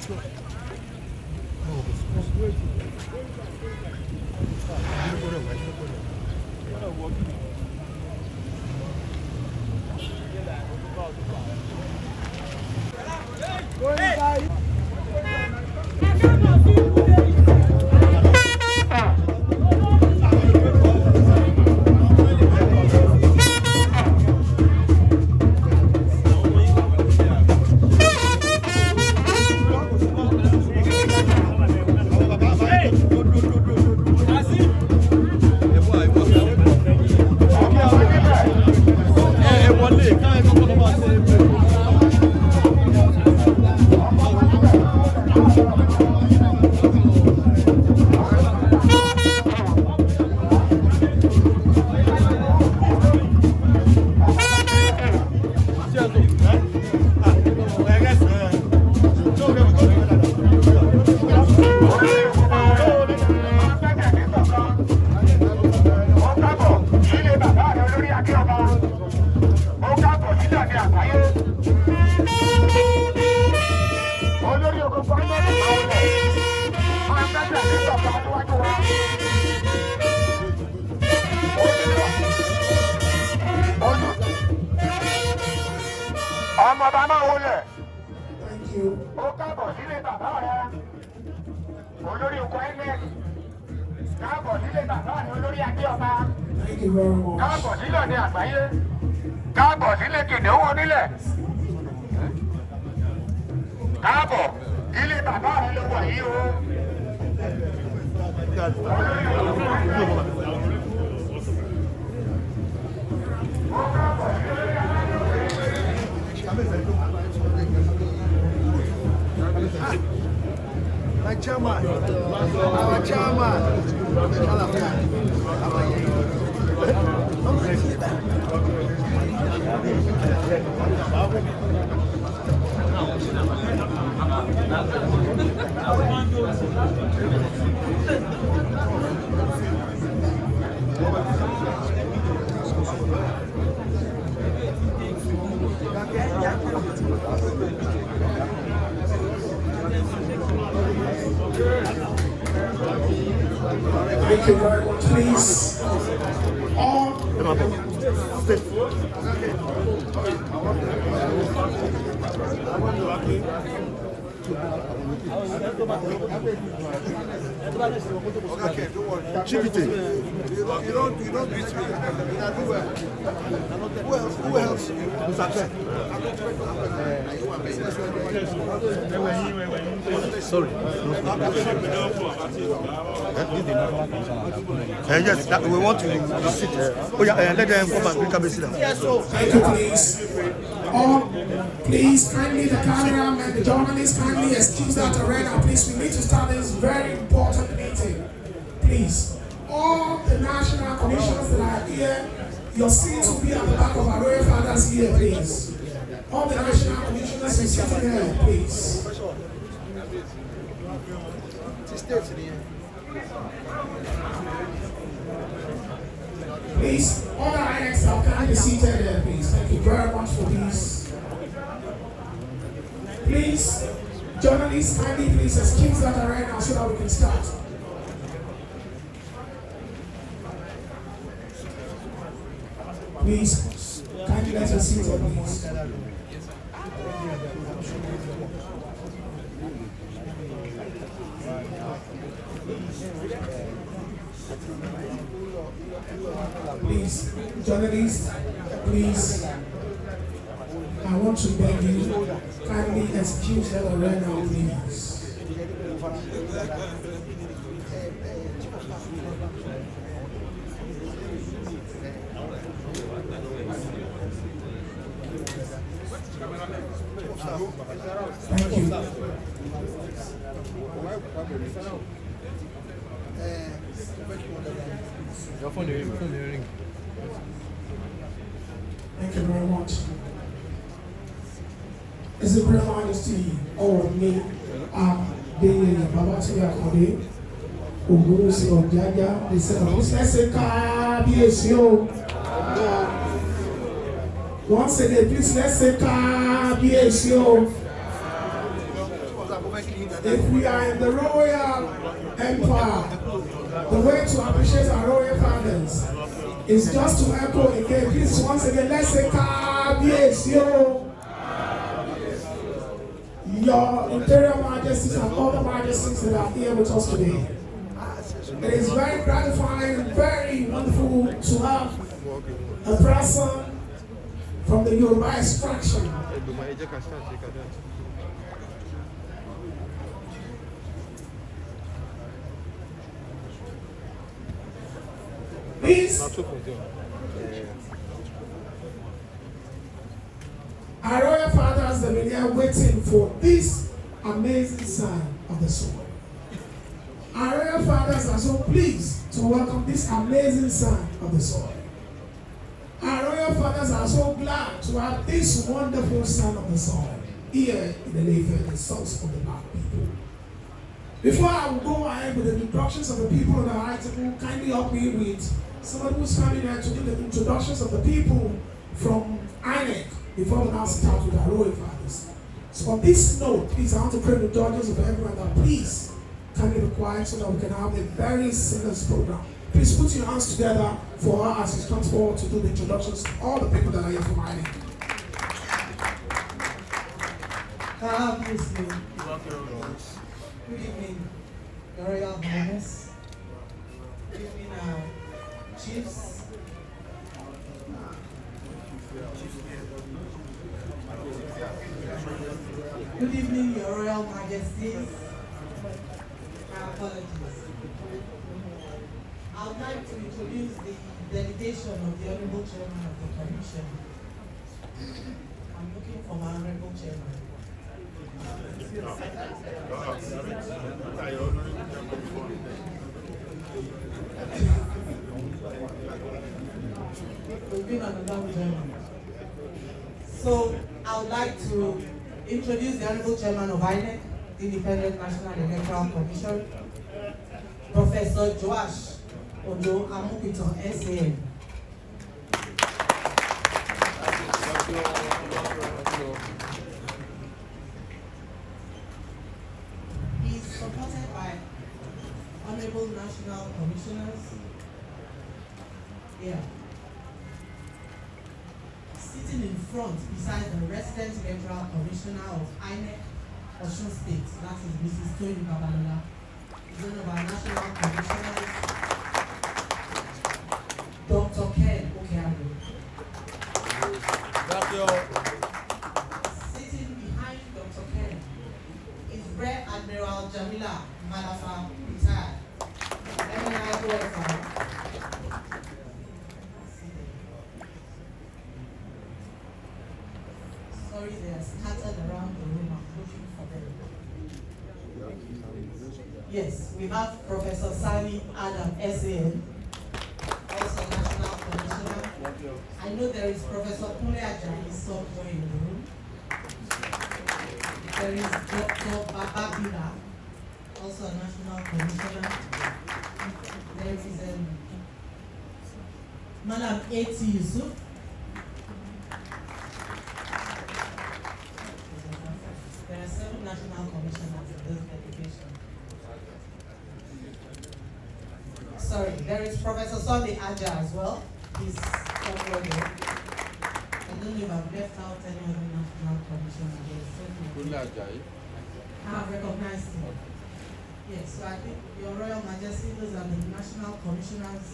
Thank you. Thank you very much. My chairman, our chairman. Thank you very much, please. All Chivite. You don't greet me. Who else? Sorry. Yes, we want to sit. Oh yeah, let them come and bring sit down. thank you, please. All, please, kindly, the cameraman, the journalists, kindly excuse that arena. Please, we need to start this very important meeting. Please, all the national commissioners that are here, your seats will be at the back of our royal fathers here, please. All the national commissioners are sitting here, please. Please, all the INEC staff can be seated there, please. Thank you very much for this. Please, journalists, kindly please excuse that right now so that we can start. Please, kindly let us sit on please. Please, journalists, please, I want to beg you, kindly excuse that right now, please. Thank you. Thank you very much. Is it Her Majesty or me? The Babati Akode, Ogurusi Ojaja, they said, let's say, KBSO. Once again, please, let's say, KBSO. If we are in the royal empire, the way to appreciate our royal fathers is just to echo again. Please, once again, let's say KBS, Your Imperial Majesties and all the majesties that are here with us today. It is very gratifying and very wonderful to have a person from the Yoruba extraction. Please, our royal fathers have been here waiting for this amazing sign of the soul. Our royal fathers are so pleased to welcome this amazing son of the soil. Our royal fathers are so glad to have this wonderful son of the soil here in the Lake, the source of the black people. Before I will go ahead with the introductions of the people on the item, kindly help me with somebody who's coming here to do the introductions of the people from INEC before we now start with our royal fathers. So on this note, please, I want to pray the judges of everyone that please kindly be quiet so that we can have a very seamless program. Please put your hands together for her as she comes forward to do the introductions of all the people that are here from INEC. Good evening, Your Royal Highness. Good evening, Chiefs. Good evening, Your Royal Majesties. My apologies. I would like to introduce the delegation of the Honorable Chairman of the Commission. I'm looking for my Honorable Chairman. We've been on a long journey. So I would like to introduce the Honorable Chairman of INEC, the Independent National Electoral Commission, Professor Joash Ojo Amupitan, SAN. He's supported by Honorable National Commissioners. Yeah. Sitting in front beside the Resident Electoral Commissioner of INEC, Osun State, that is Mrs. Tony Babalola, is one of our national commissioners, Dr. Ken Okeago. Sitting behind Dr. Ken is Rear Admiral Jamila Malafa, retired, MNI qualified. Sorry, they are scattered around the room. I'm looking for them. Yes, we have Professor Sani Adam, SAN, also National Commissioner. I know there is Professor Kule Ajayi somewhere in the room. There is Dr. Bababila, also a National Commissioner. There is Madam A.T. Yusuf. There are 7 national commissioners in this delegation. Sorry, there is Professor Sunday Aja as well. He's somewhere there. I don't know if I've left out any other national commissioner. I have recognized him. Yes, so I think Your Royal Majesty, those are the national commissioners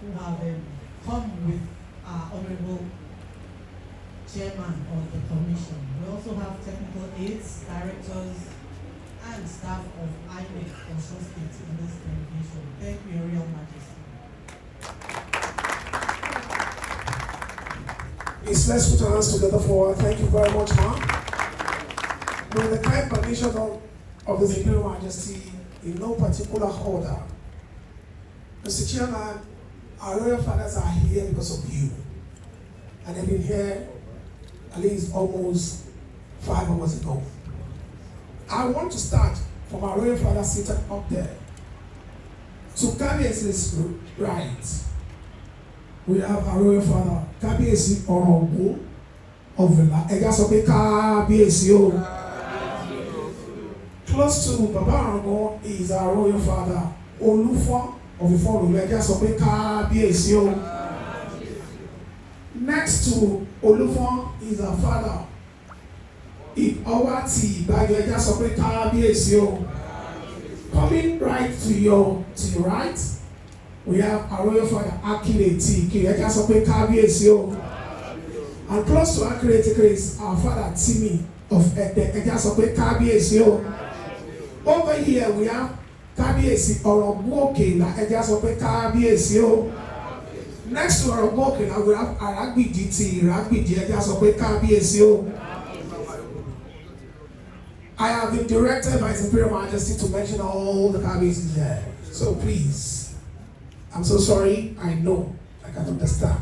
who have come with our honorable chairman of the commission. We also have technical aides, directors, and staff of INEC Osun State in this delegation. Thank you, Your Royal Majesty. Please, let's put our hands together for her. Thank you very much, ma'am. With the kind permission of His Imperial Majesty, in no particular order, Mr. Chairman, our royal fathers are here because of you. And they've been here at least almost 5 hours ago. I want to start from our royal father seated up there. To Kabiesi's right, we have our royal father, Kabiesi Orogu of Villa. Egasope Kabiesi. close to Baba Arango is our royal father, Olufon of the Four Oluleja Sope Kábíyèsí o. Next to Olufon is our father, Owati Ibadeja Sope Kábíyèsí o. Coming right to your right, we have our royal father, Akireti Ibadeja Sope Kábíyèsí o. And close to Akireti is our father, Timi of Eja Sope Kábíyèsí o. Over here we have Kábíyèsí Ọ̀rọ̀gbọ́n na Eja Sope Kábíyèsí o. Next to Ọ̀rọ̀gbọ́n we have Aragbiji ti Iragbiji Eja Sope Kábíyèsí o. I have been directed by His Imperial Majesty to mention all the Kábíyèsí there. So please, I'm so sorry, I know, I can understand.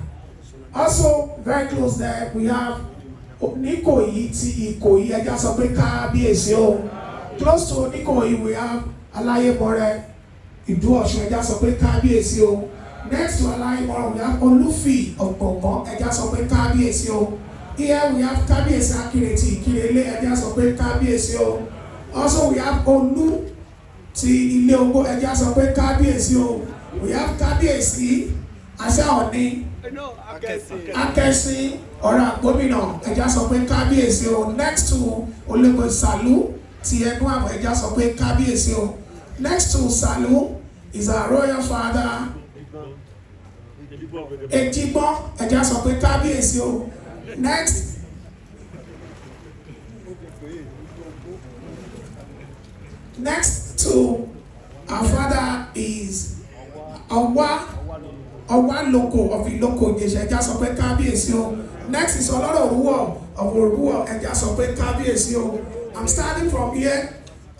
Also, very close there, we have Onikoyi ti Ikoyi Eja Sope Kábíyèsí o. Close to Onikoyi, we have Alayemore Idu-Ọ̀ṣun Eja Sope Kábíyèsí o. Next to Alayemore, we have Olufi of Gbọ̀ngán Eja Sope Kábíyèsí o. Here we have Kábíyèsí Akireti Ikirele Eja Sope Kábíyèsí o. Also, we have Olu ti Ilé Ogbó Eja Sope Kábíyèsí o. We have Kábíyèsí Aṣaọ̀ni Akẹ́sí Ọ̀rà Gómìnà Eja Sope Kábíyèsí o. Next to Ológun Sàlú ti Ẹnu Àmọ̀ Eja Sope Kábíyèsí o. Next to Sàlú is our royal father Ejibon Eja Sope Kábíyèsí o. Next to our father is Owa Loko of Iloko Eja Sope Kábíyèsí o. Next is Oloro Oruwo of Oruwo Eja Sope Kábíyèsí o. I'm starting from here.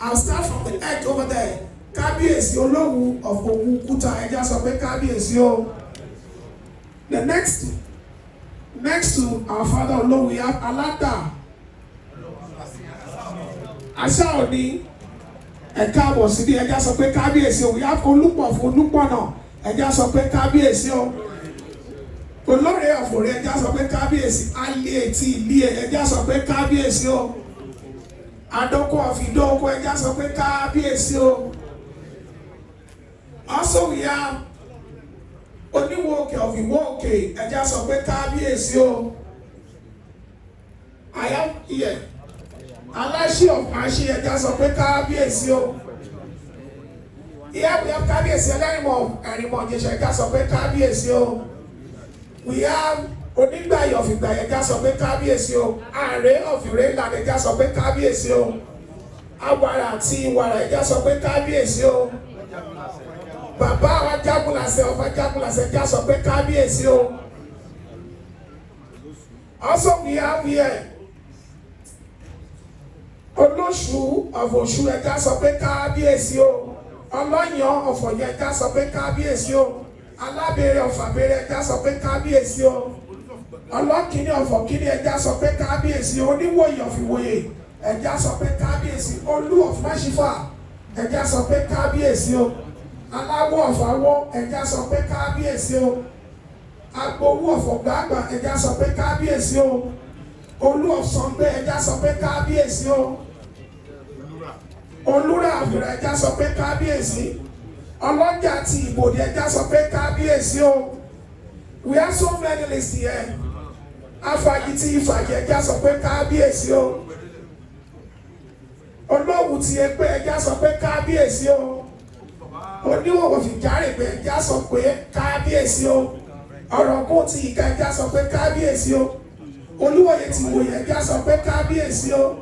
I'll start from the edge over there. Kábíyèsí Olówu of Ògúnkúta Eja Sope Kábíyèsí o. The next to our father Olówu, we have Alada Aṣaọ̀ni Ẹ̀káàbọ̀ síbi Eja Sope Kábíyèsí o. We have Olúpọ̀ of Olúpọ̀nà Eja Sope Kábíyèsí o. Olórí of Òré Eja Sope Kábíyèsí. Alẹ́ ti Ilé Eja Sope Kábíyèsí o. Adoko of Idoko Eja Sope Kábíyèsí o. Also we have Oníwòkè of Ìwòkè Eja Sope Kábíyèsí o. I have here Aláṣẹ of Àṣẹ Eja Sope Kábíyèsí o. Here we have Kábíyèsí Ẹlẹ́rìmọ̀ of Ẹ̀rìmọ̀ Ìjẹ̀ṣà Eja Sope Kábíyèsí o. We have Onígbàyè of Ìgbàyè Eja Sope Kábíyèsí o. Ààrẹ of Ìrẹ́là Eja Sope Kábíyèsí o. Awàrà àti Ìwàrà Eja Sope Kábíyèsí o. Bàbá Ajagunlàṣẹ of Ajagunlàṣẹ Eja Sope Kábíyèsí o. Also we have here Olóṣù of Ọ̀ṣun Eja Sope Kábíyèsí o. Ọlọ́yàn of Ọ̀yọ́ Eja Sope Kábíyèsí o. Alábẹ̀rẹ̀ of Àbẹ̀rẹ̀ Eja Sope Kábíyèsí o. Ọlọ́kìnní of Ọ̀kìnní Eja Sope Kábíyèsí o. Oníwòyè of Ìwòyè Eja Sope Kábíyèsí. Olú of Máṣífà Eja Sope Kábíyèsí o. Aláwọ̀ of Awó Eja Sope Kábíyèsí o. Agbowó of Ọ̀gbàgbà Eja Sope Kábíyèsí o. Olú of Sàngbé Eja Sope Kábíyèsí o. Olúrà Àfìrà Eja Sope Kábíyèsí. Ọlọ́jà ti Ìbòdì Eja Sope Kábíyèsí o. We have so many lists here. Afàyí ti Ìfàyè Eja Sope Kábíyèsí o. Olówu ti Ẹ̀pẹ́ Eja Sope Kábíyèsí o. Oníwòwò Fìjárèpé Eja Sope Kábíyèsí o. Ọ̀rọ̀kún ti Ìkà Eja Sope Kábíyèsí o. Olúwòye ti Ìwòyè Eja Sope Kábíyèsí o.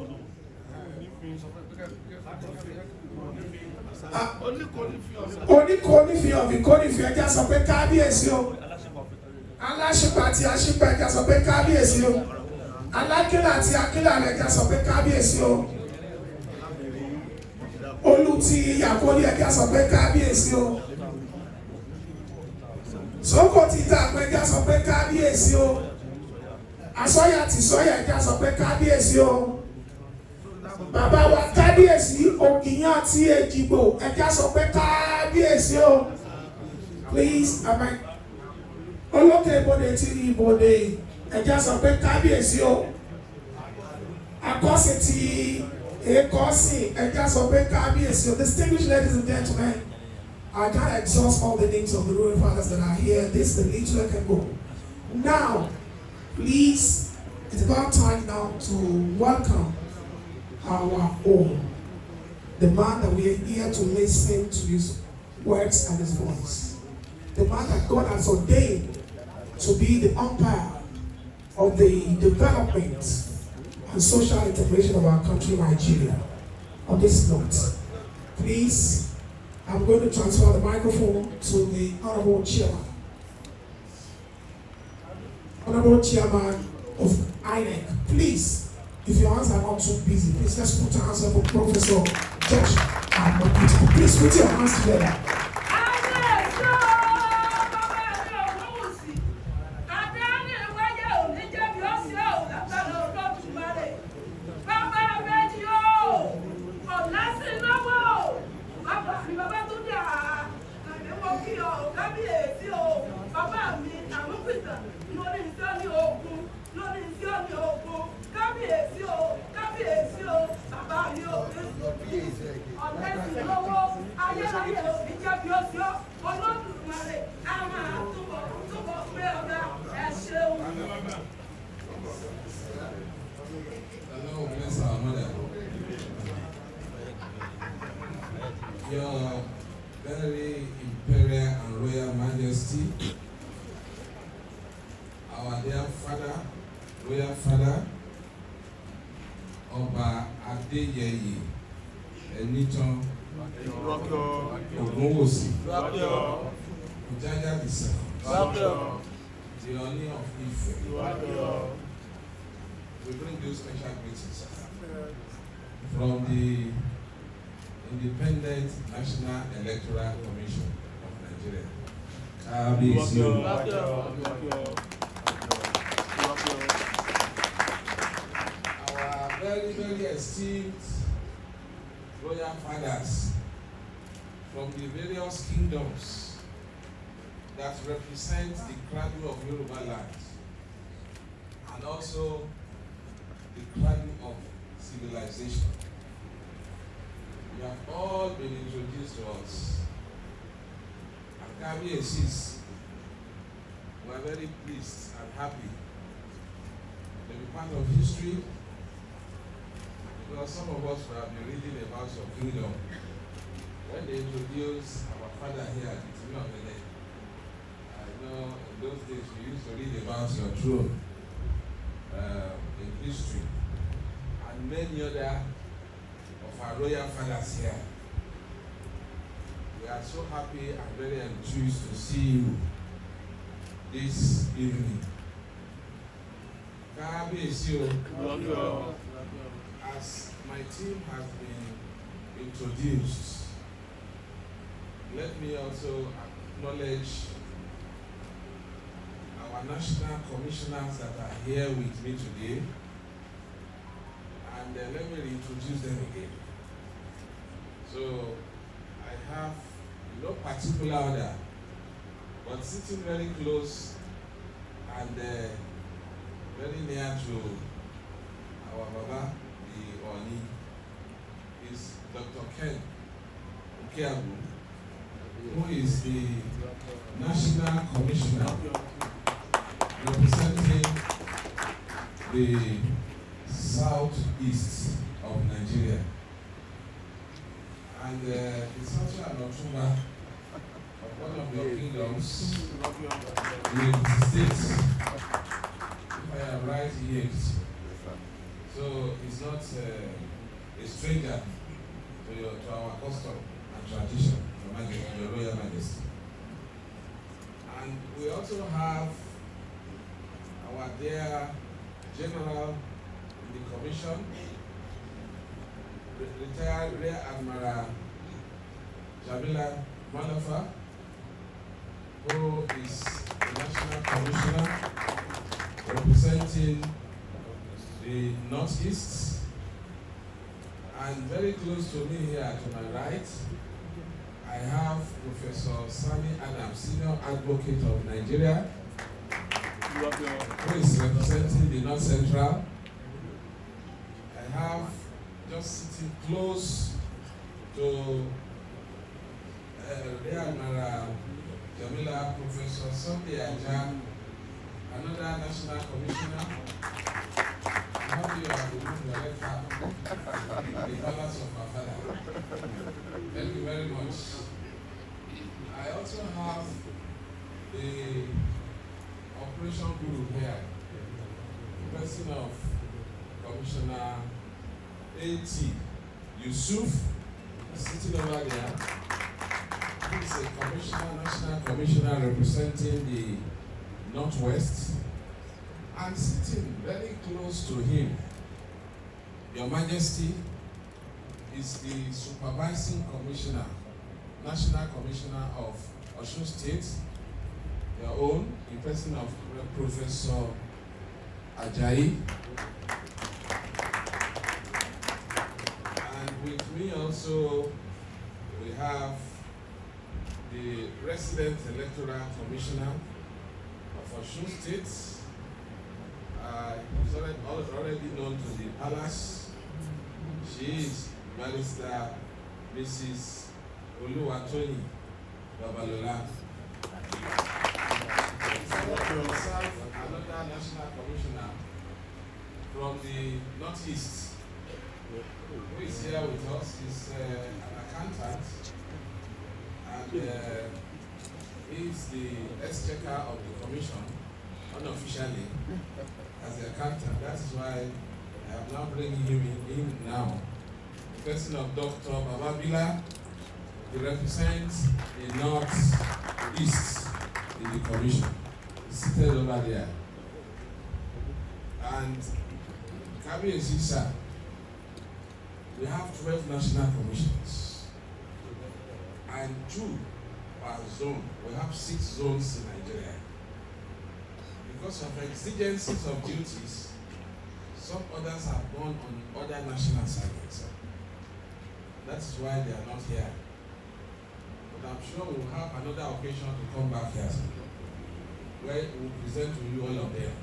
Oníkònífì of Ìkònífì Eja Sope Kábíyèsí o. Aláṣípa àti Àṣípa Eja Sope Kábíyèsí o. Alákìlà àti Àkìlà Eja Sope Kábíyèsí o. Olú ti Ìyàkólí Eja Sope Kábíyèsí o. Sókò ti Ìtàpẹ́ Eja Sope Kábíyèsí o. Àsọ́yà ti Sọ́yà Eja Sope Kábíyèsí o. Bàbá wa Kábíyèsí Ògìyàn ti Èjìgbò Eja Sope Kábíyèsí o. Please, Olókè Ìbòdè ti Ìbòdè Eja Sope Kábíyèsí o. Akọ́sẹ̀ ti Distinguished ladies and gentlemen, I can't exhaust all the names of the royal fathers that are here. This is the little I can go. Now, please, it's about time now to welcome our own, the man that we are here to listen to his words and his voice. The man that God has ordained to be the umpire of the development and social integration of our country, Nigeria. On this note, please, I'm going to transfer the microphone to the Honorable Chairman. Honorable Chairman of INEC. Please, if your hands are not too busy, please let's put our hands up for Professor Josh Amupitan. Please put your hands together. Hello, bless our mother. Your very imperial and royal majesty, our dear father, royal father, Ọba Adéyẹyè Ẹnìtàn Ògúnwùsì, Ọjájá the second, the Ooni of Ife. We bring you special greetings from the Independent National Electoral Commission of Nigeria. Our very, very esteemed royal fathers from the various kingdoms that represent the cradle of Yoruba land, and also the cradle of civilization. You have all been introduced to us. And Kabiyesi's, we are very pleased and happy to be part of history, because some of us have been reading about your kingdom. When they introduced our father here at the of the day, I know in those days we used to read about your throne in history, and many other of our royal fathers here. We are so happy and very enthused to see you this evening. Kabiyesi, as my team has been introduced, let me also acknowledge our national commissioners that are here with me today, and let me reintroduce them again. So I have no particular order, but sitting very close and very near to our Baba, the Ooni, is Dr. Ken Okeabu, who is the National Commissioner representing the southeast of Nigeria. And it's also an Otumba of one of your kingdoms, the states, if I am right, yes. So he's not a stranger to our custom and tradition, Your Royal Majesty. And we also have our dear General in the Commission, retired Rear Admiral Jamila Malafa, who is the National Commissioner representing the Northeast. And very close to me here to my right, I have Professor Sani Adam, Senior Advocate of Nigeria, who is representing the North Central. I have just sitting close to Real Jamila, Professor Sunday Aja, another national commissioner. I hope you are the the balance of our father. Thank you very much. I also have the operation group here, the person of Commissioner A.T. Yusuf, sitting over there. He is a commissioner, national commissioner representing the Northwest, and sitting very close to him, Your Majesty, is the supervising commissioner, national commissioner of Osun State, your own, in person of Professor Ajayi. And with me also, we have the resident electoral commissioner of Osun State. He's already known to the palace. She is Barrister Mrs. Oluwatoni Babalola. Another national commissioner from the Northeast, who is here with us, is an accountant, and he is the exchequer of the commission, unofficially, as the accountant. That is why I am now bringing him in now. The person of Dr. Bababila, he represents the Northeast in the commission. He's seated over there. And Kabiyesi sir, we have 12 national commissions and 2 per zone. We have 6 zones in Nigeria. Because of exigencies of duties, some others have gone on other national assignments. That is why they are not here. But I'm sure we'll have another occasion to come back here, where we'll present to you all of them.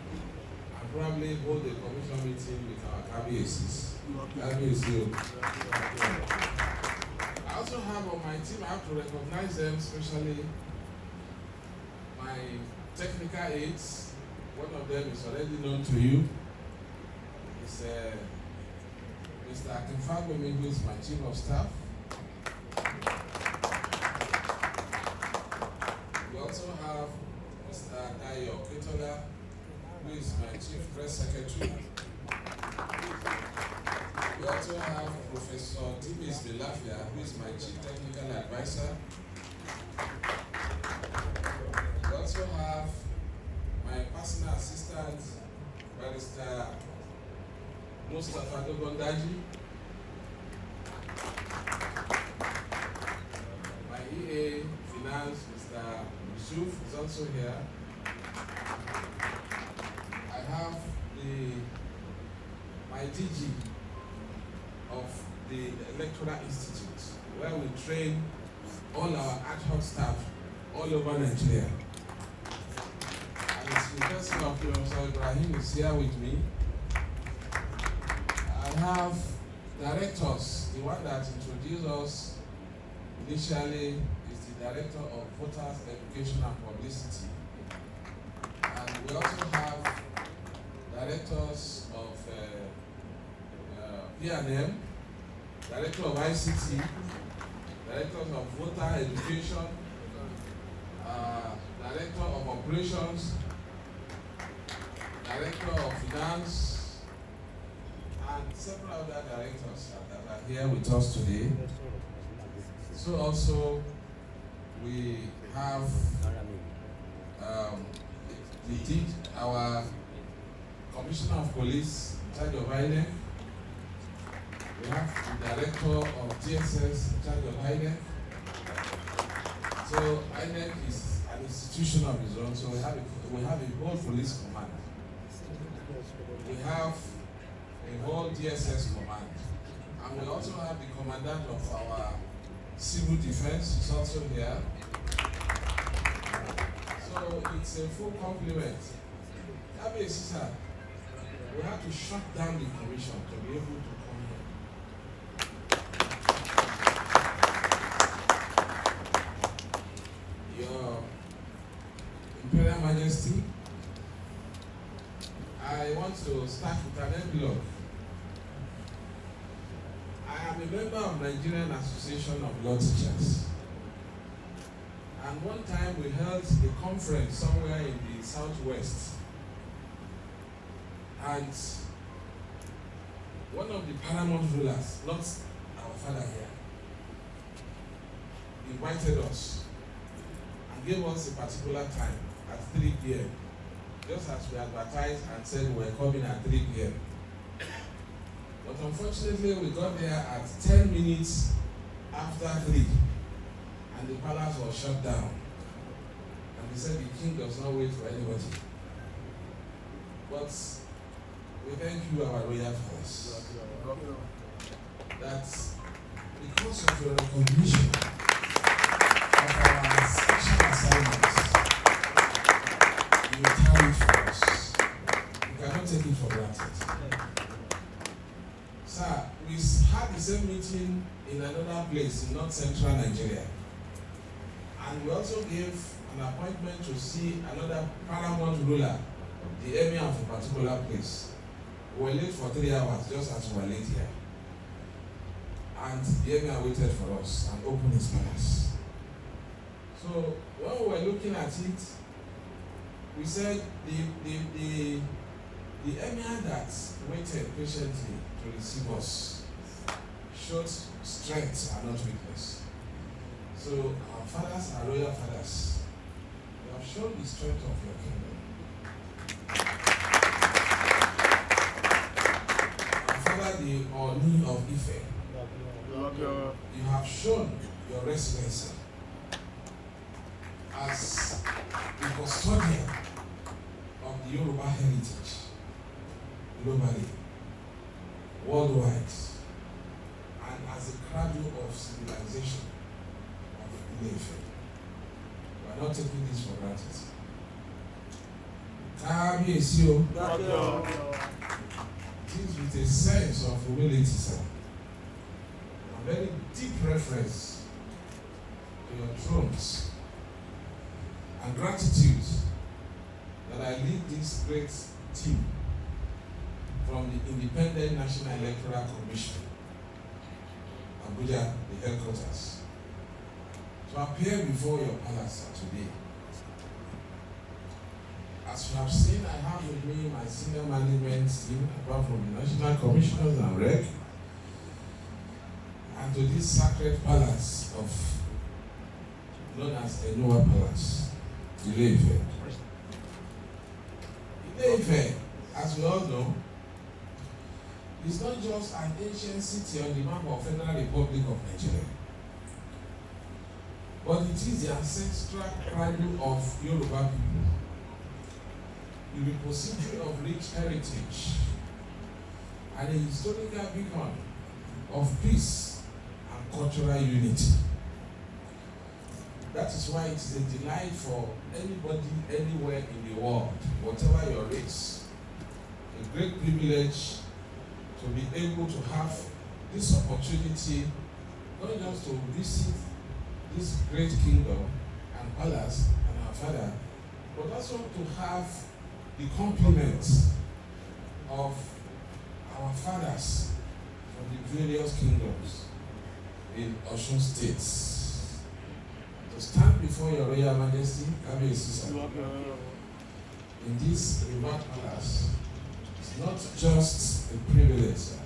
And probably hold a commission meeting with our Kabiyesis. I also have on my team, I have to recognize them, especially my technical aides. One of them is already known to you. It's Mr. Akinfagomi, who is my chief of staff. We also have Mr. Dayo Ketola, who is my chief press secretary. We also have Professor Dimis Belafia, who is my chief technical advisor. We also have my personal assistant, Barrister Mustafa Dogondaji. My EA Finance, Mr. Yusuf, is also here. I have my DG of the Electoral Institute, where we train all our ad hoc staff all over Nigeria. And it's the person of Professor Ibrahim is here with me. I have directors. The one that introduced us initially is the Director of Voters Education and Publicity. And we also have directors of P&M, Director of ICT, Directors of Voter Education, Director of Operations, Director of Finance, and several other directors that are here with us today. So also we have our Commissioner of Police in charge of INEC. We have the Director of DSS in charge of INEC. So INEC is an institution of its own, so we have a whole police command. We have a whole DSS command. And we also have the commandant of our civil defense is also here. So it's a full complement. Sir, we have to shut down the commission to be able to come here. Majesty, I want to start with an envelope. I am a member of Nigerian Association of Law Teachers. And one time we held a conference somewhere in the southwest. And one of the paramount rulers, not our father here, invited us and gave us a particular time at 3 p.m. just as we advertised and said we were coming at 3 p.m. But unfortunately, we got there at 10 minutes after 3, and the palace was shut down. And they said the king does not wait for anybody. But we thank you, our royal fathers, that because of your recognition of our special assignments, you carry it for us. We cannot take it for granted. Sir, we had the same meeting in another place in north central Nigeria. And we also gave an appointment to see another paramount ruler, the emir of a particular place. We were late for 3 hours, just as we were late here. And the emir waited for us and opened his palace. So when we were looking at it, we said the emir that waited patiently to receive us showed strength and not weakness. So our fathers, our royal fathers, you have shown the strength of your kingdom. Our father, the Ooni of Ife, you have shown your resilience as the custodian of the Yoruba heritage globally, worldwide, and as a cradle of civilization of Ife. We are not taking this for granted. Kábíyèsí o. It is with a sense of humility, sir, a very deep reference to your thrones, and gratitude that I lead this great team from the Independent National Electoral Commission, Abuja, the headquarters, to appear before your palace today. As you have seen, I have with me my senior management team, apart from the National Commissioners and REC, and to this sacred palace of known as Enua Palace, Ile-Ife. Ile-Ife, as we all know, is not just an ancient city on the map of Federal Republic of Nigeria, but it is the ancestral cradle of Yoruba people, the repository of rich heritage, and a historical beacon of peace and cultural unity. That is why it is a delight for anybody, anywhere in the world, whatever your race, a great privilege to be able to have this opportunity, not just to visit this great kingdom and palace and our father, but also to have the compliment of our fathers from the various kingdoms in Osun states. To stand before your Royal Majesty, in this remote palace, is not just a privilege, sir.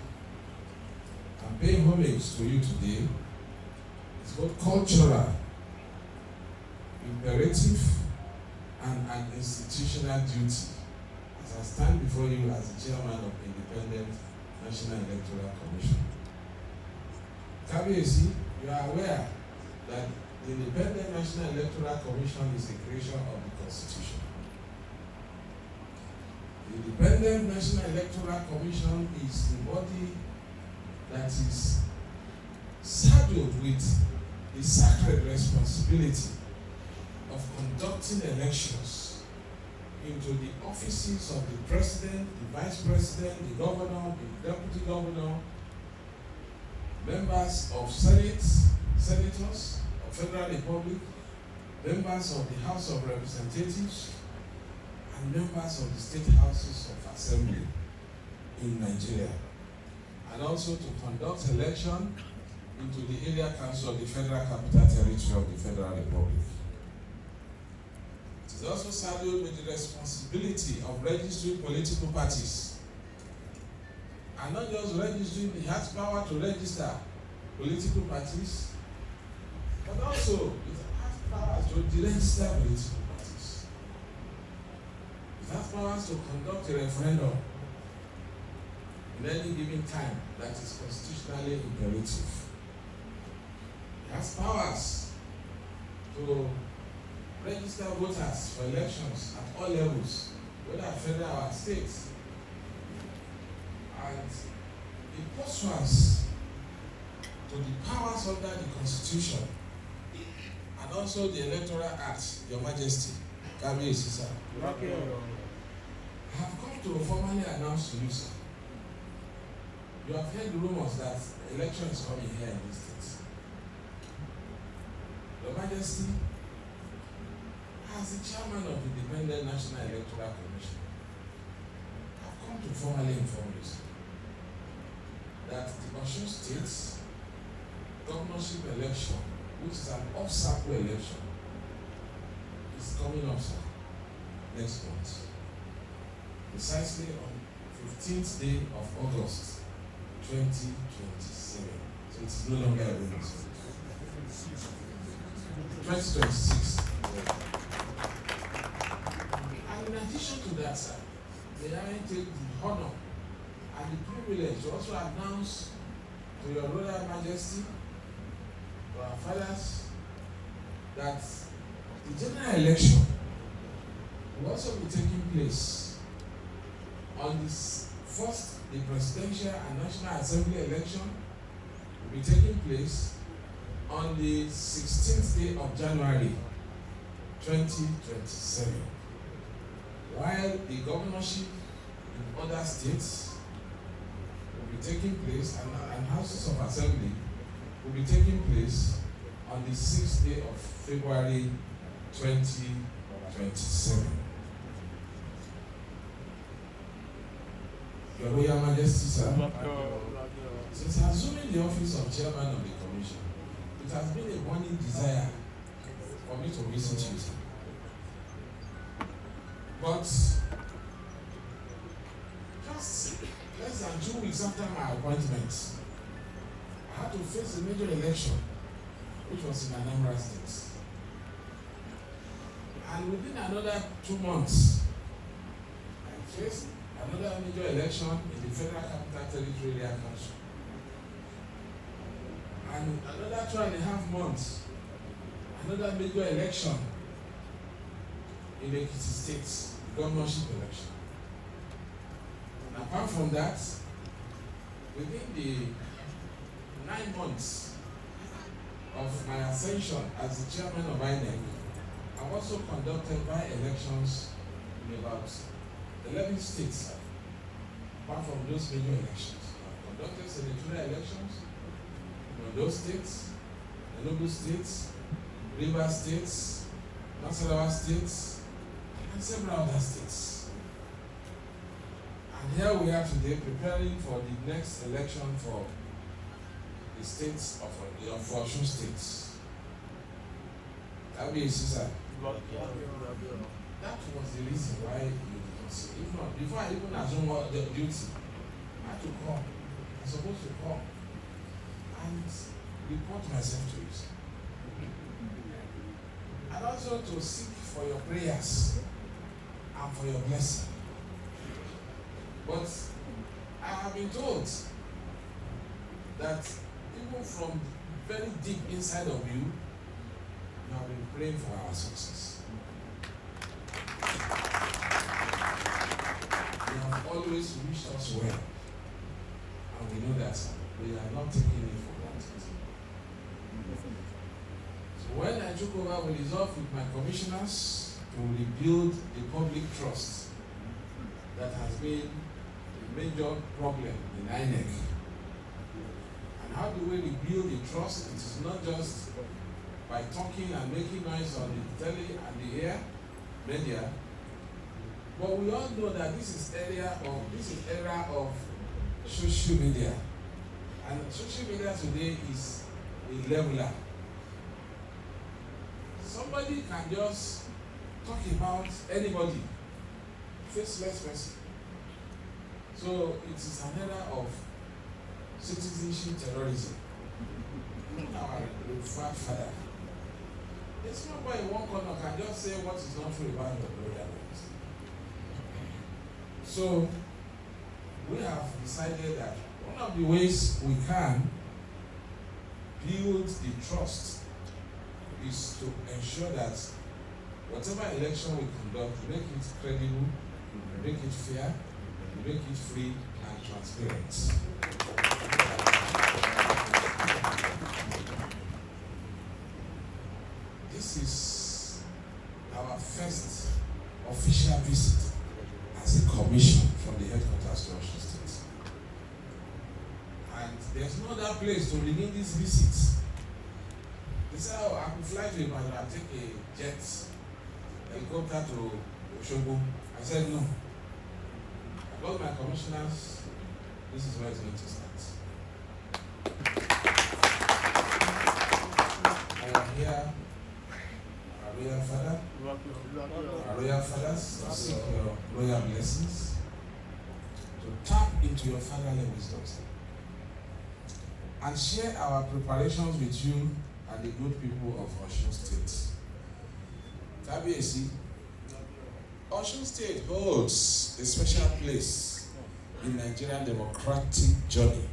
I'm paying homage to you today. It's both cultural, imperative, and an institutional duty as I stand before you as the chairman of the Independent National Electoral Commission. Kábíyèsí, you are aware that the Independent National Electoral Commission is a creation of the Constitution. The Independent National Electoral Commission is the body that is saddled with the sacred responsibility of conducting elections into the offices of the president, the vice president, the governor, the deputy governor, members of senators of Federal Republic, members of the House of Representatives, and members of the state houses of assembly in Nigeria, and also to conduct election into the area council of the Federal Capital Territory of the Federal Republic. It is also saddled with the responsibility of registering political parties, and not just registering, it has power to register political parties, but also it has power to deregister political parties. It has powers to conduct a referendum in any given time that is constitutionally imperative. It has powers to register voters for elections at all levels, whether federal or state. And in pursuance to the powers under the Constitution and also the Electoral Act, Your Majesty, Kabiyesi sir, I have come to formally announce to you, sir. You have heard rumors that election is coming here in this state. Your Majesty, as the chairman of the Independent National Electoral Commission, I have come to formally inform you, sir, that the Osun State governorship election, which is an off-cycle election, is coming up, sir, next month. Precisely on 15th day of August 2027. So it is no longer a rumor. 2026. And in addition to that, sir, may I take the honor and the privilege to also announce to Your Royal Majesty, to our fathers, that the general election will also be taking place on this first, the presidential and national assembly election will be taking place on the 16th day of January 2027, while the governorship in other states will be taking place and houses of assembly will be taking place on the 6th day of February 2027. Your Royal Majesty, sir, since assuming the office of chairman of the commission, it has been a burning desire for me to visit you, sir. But just less than 2 weeks after my appointment, I had to face a major election, which was in Anambra State. And within another 2 months, I faced another major election in the Federal Capital Territory Area Council. And another 2.5 months, another major election in Ekiti State, the governorship election. And apart from that, within the 9 months of my ascension as the chairman of INEC, I've also conducted by-elections in about 11 states, apart from those major elections. I've conducted senatorial elections in those states, Enugu states, Rivers states, Nasarawa states, and several other states. And here we are today preparing for the next election for the states of Osun State. Kabiyesi sir. That was the reason why you did not see. If not, before I even assumed the duty, I had to come. I'm supposed to come and report myself to you, sir. And also to seek for your prayers and for your blessing. But I have been told that even from very deep inside of you, you have been praying for our success. You have always wished us well. And we know that we are not taking it for granted. So when I took over, we resolved with my commissioners to rebuild the public trust that has been a major problem in INEC. And how do we rebuild the trust? It is not just by talking and making noise on the telly and the air media, But we all know that this is era of social media. And social media today is a leveler. Somebody can just talk about anybody, faceless person. So it is an era of citizenship terrorism. Our father. It's not why in one corner can just say what is not true about the royal laws. So we have decided that one of the ways we can build the trust is to ensure that whatever election we conduct, we make it credible, we make it fair, we make it free and transparent. This is our first official visit as a commission from the headquarters to Osun State. And there's no other place to begin this visit. They said, oh, I could fly to Ibadan and take a jet, helicopter to Osogbo. I said, no. I got my commissioners, this is where it's going to start. I am here, our royal father, our royal fathers, to seek your royal blessings, to tap into your fatherly wisdom, and share our preparations with you and the good people of Osun State. Kábíyèsí, Osun State holds a special place in Nigerian democratic journey.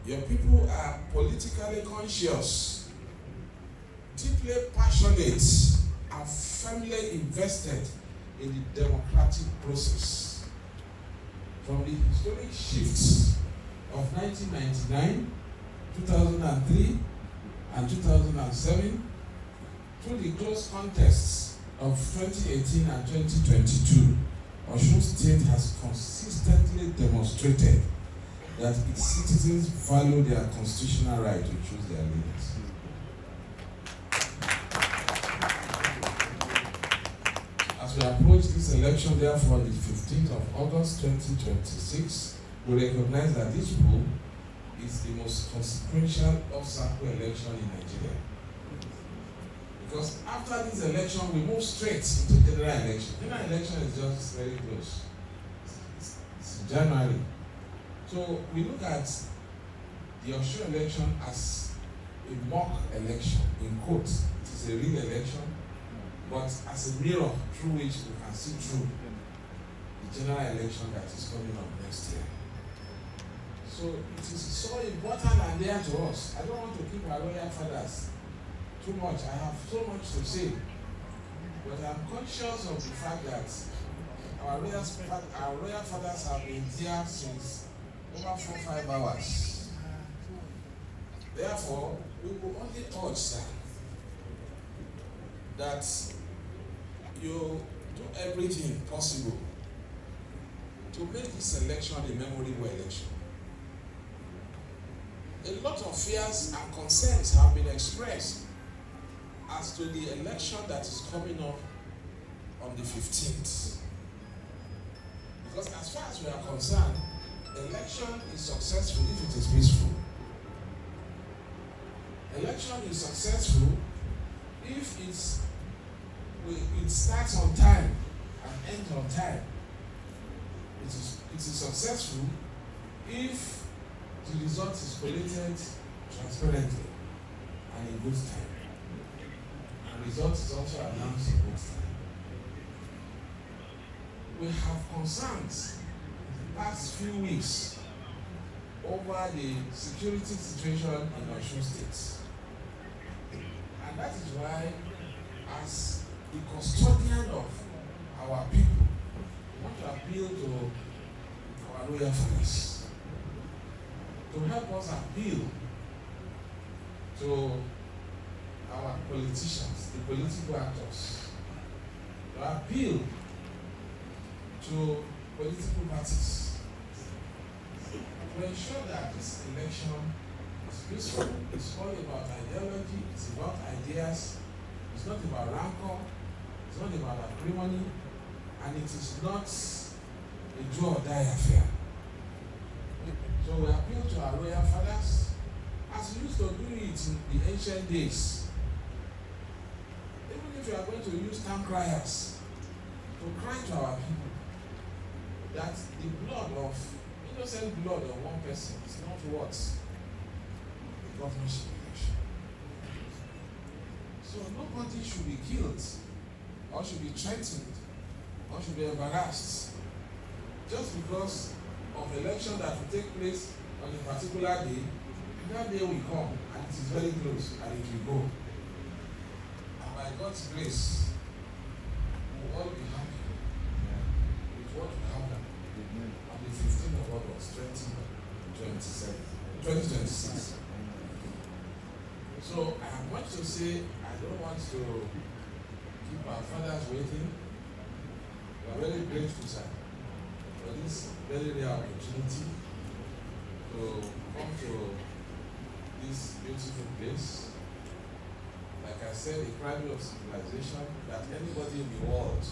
Your people are politically conscious, deeply passionate, and firmly invested in the democratic process. From the historic shifts of 1999, 2003, and 2007, through the close contests of 2018 and 2022, Osun State has consistently demonstrated that its citizens value their constitutional right to choose their leaders. As we approach this election, therefore, on the 15th of August 2026, we recognize that this poll is the most consequential off-cycle election in Nigeria. Because after this election, we move straight into general election. General election is just very close. It's January. So we look at the Osun election as a mock election, in quotes. It is a real election, but as a mirror through which we can see through the general election that is coming up next year. So it is so important and dear to us. I don't want to keep our royal fathers too much. I have so much to say, but I'm conscious of the fact that our royal fathers have been here since over 4-5 hours. Therefore, we will only urge that you do everything possible to make this election a memorable election. A lot of fears and concerns have been expressed as to the election that is coming up on the 15th. Because as far as we are concerned, election is successful if it is peaceful. Election is successful if it starts on time and ends on time. It is successful if the result is collated transparently and in good time. And the result is also announced in good time. We have concerns in the past few weeks over the security situation in Osun State. And that is why, as the custodian of our people, we want to appeal to our royal fathers to help us appeal to our politicians, the political actors, to appeal to political parties, to ensure that this election is peaceful. It's all about ideology, it's about ideas, it's not about rancor, it's It's not about acrimony, and it is not a do or die affair. So we appeal to our royal fathers, as we used to do it in the ancient days. Even if you are going to use town criers to cry to our people that the blood of innocent blood of one person is not worth the governorship election. So nobody should be killed, or should be threatened, or should be embarrassed just because of election that will take place on a particular day. That day will come, and it is very close, and it will go. And by God's grace, we will all be happy with what will happen on the 15th of August, 2026. So I have much to say. I don't want to keep our fathers waiting. We are very grateful, sir, for this very rare opportunity to come to this beautiful place. Like I said, a cradle of civilization that anybody in the world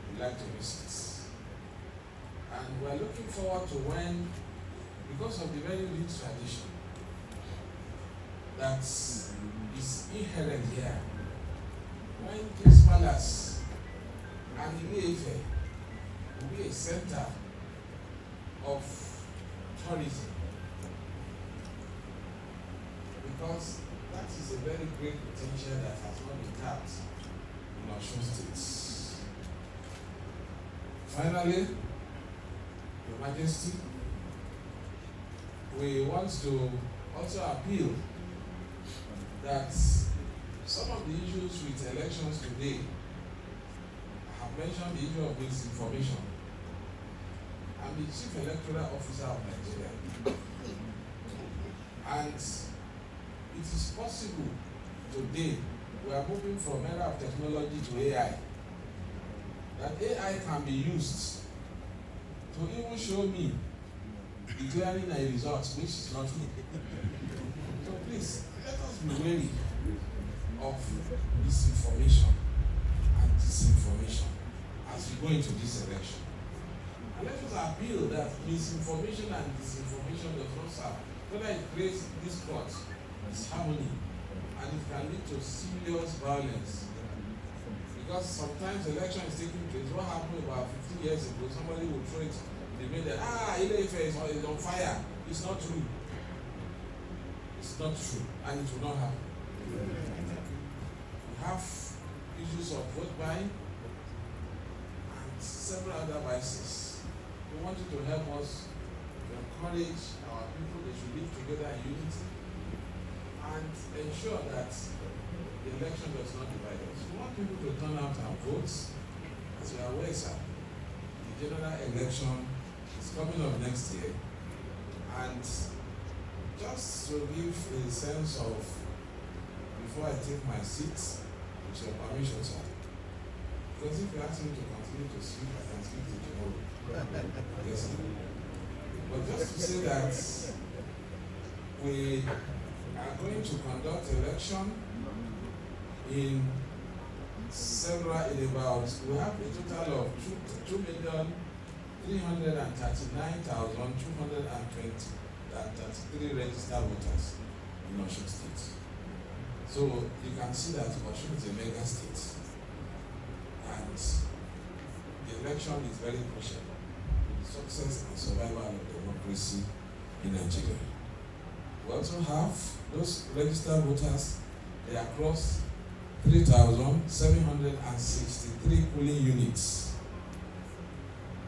would like to visit. And we're looking forward to when, because of the very rich tradition that is inherent here, when this palace and INEC will be a center of tourism, because that is a very great potential that has not been tapped in Osun State. Finally, Your Majesty, we want to also appeal that some of the issues with elections today, I have mentioned the issue of misinformation. I'm the Chief Electoral Officer of Nigeria. And it is possible today, we are moving from era of technology to AI, that AI can be used to even show me declaring a result which is not me. So please, let us be wary of misinformation and disinformation as we go into this election. And let us appeal that misinformation and disinformation does not serve, whether it creates discord, disharmony, and it can lead to serious violence. Because sometimes election is taking place. What happened about 15 years ago, somebody would throw it, they made that, INEC is on fire. It's not true. It's not true, and it will not happen. We have issues of vote buying and several other vices. We want you to help us to encourage our people. They should live together in unity and ensure that the election does not divide us. We want people to turn out and vote. As you are aware, sir, the general election is coming up next year, and just to give a sense of, before I take my seat, with your permission, sir, because if you ask me to continue to speak, I can speak to tomorrow. Yes, sir. But just to say that we are going to conduct election in we have a total of 2,339,233 registered voters in Osun State. So you can see that Osun is a mega state, and the election is very crucial to the success and survival of democracy in Nigeria. We also have those registered voters, they are across 3,763 polling units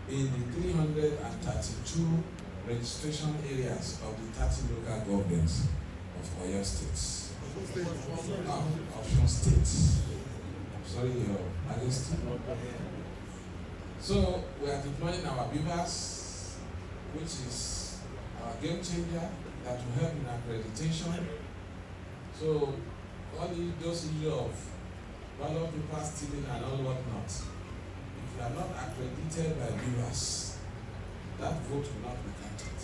in the 332 registration areas of the 30 local governments of Oyo State. Osun State. Sorry, Your Majesty. So we are deploying our beavers, which is our game changer that will help in accreditation. So all those issues of ballot paper stealing and all whatnot, if you are not accredited by viewers, that vote will not be counted.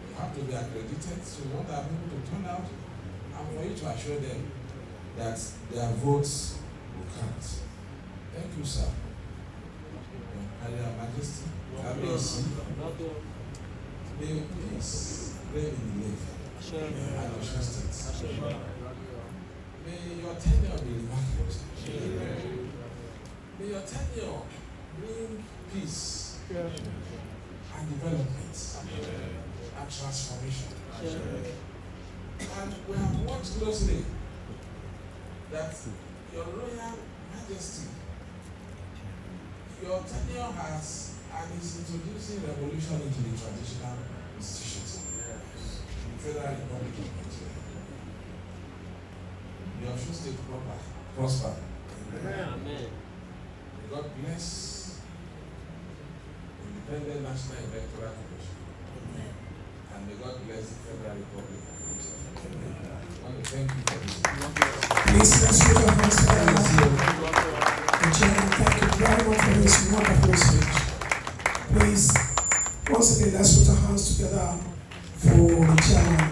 You have to be accredited, so we want our people to turn out and for you to assure them that their votes will count. Thank you, sir. And Your Majesty, Kábíyèsí, may peace reign in the land and Osun State. May your tenure be remarkable. May your tenure bring peace and development and transformation. And we have watched closely that Your Royal Majesty, your tenure has and is introducing revolution into the traditional institutions in the Federal Republic of Nigeria. The Osun State prosper. Amen. May God bless Independent National Electoral Commission. Amen. And may God bless the Federal Republic of Nigeria. I want to thank you for this. Please, let's put our hands together. The chairman, thank you very much for this wonderful speech. Please, once again, let's put our hands together for the chairman.